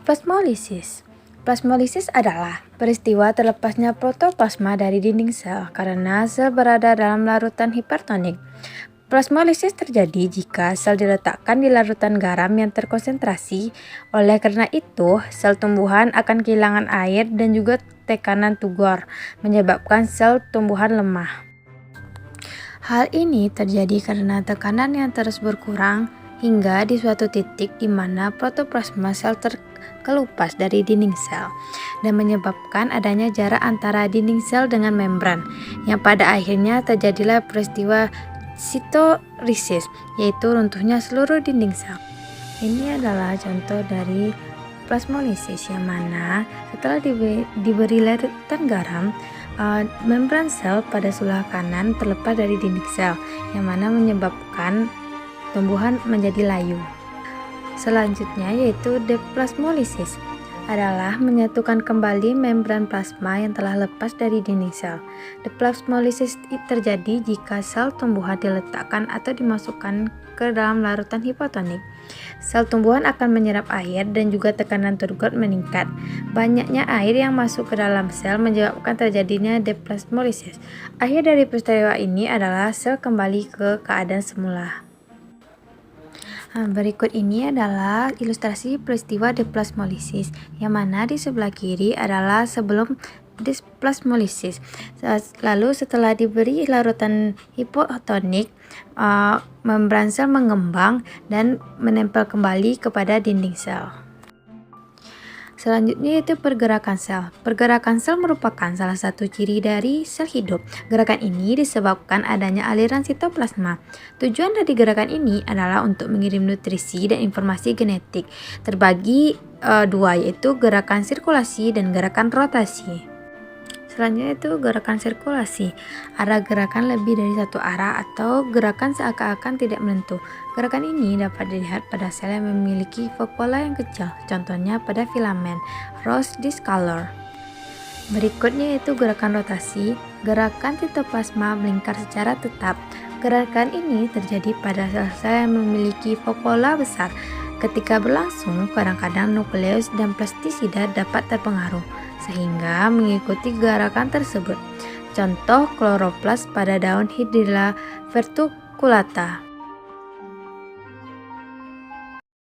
Plasmolisis. Plasmolisis adalah peristiwa terlepasnya protoplasma dari dinding sel karena sel berada dalam larutan hipertonik. Plasmolisis terjadi jika sel diletakkan di larutan garam yang terkonsentrasi. Oleh karena itu, sel tumbuhan akan kehilangan air dan juga tekanan tugor, menyebabkan sel tumbuhan lemah. Hal ini terjadi karena tekanan yang terus berkurang hingga di suatu titik di mana protoplasma sel terkelupas dari dinding sel dan menyebabkan adanya jarak antara dinding sel dengan membran, yang pada akhirnya terjadilah peristiwa sitolisis, yaitu runtuhnya seluruh dinding sel. Ini adalah contoh dari plasmolisis yang mana setelah diberi larutan garam, membran sel pada sebelah kanan terlepas dari dinding sel, yang mana menyebabkan tumbuhan menjadi layu. Selanjutnya yaitu deplasmolisis, adalah menyatukan kembali membran plasma yang telah lepas dari dinding sel. Deplasmolisis terjadi jika sel tumbuhan diletakkan atau dimasukkan ke dalam larutan hipotonik. Sel tumbuhan akan menyerap air dan juga tekanan turgor meningkat. Banyaknya air yang masuk ke dalam sel menyebabkan terjadinya deplasmolisis. Akhir dari peristiwa ini adalah sel kembali ke keadaan semula. Berikut ini adalah ilustrasi peristiwa deplasmolisis, yang mana di sebelah kiri adalah sebelum deplasmolisis. Lalu setelah diberi larutan hipotonik, membran sel mengembang dan menempel kembali kepada dinding sel. Selanjutnya yaitu pergerakan sel. Pergerakan sel merupakan salah satu ciri dari sel hidup. Gerakan ini disebabkan adanya aliran sitoplasma. Tujuan dari gerakan ini adalah untuk mengirim nutrisi dan informasi genetik. Terbagi dua, yaitu gerakan sirkulasi dan gerakan rotasi. Selanjutnya itu gerakan sirkulasi, arah gerakan lebih dari satu arah atau gerakan seakan-akan tidak menentu. Gerakan ini dapat dilihat pada sel yang memiliki vakuola yang kecil, contohnya pada filamen rose discolor. Berikutnya yaitu gerakan rotasi, gerakan sitoplasma melingkar secara tetap. Gerakan ini terjadi pada sel-sel yang memiliki vakuola besar. Ketika berlangsung, kadang-kadang nukleus dan plastisida dapat terpengaruh, sehingga mengikuti gerakan tersebut. Contoh kloroplas pada daun Hydrilla vertuculata.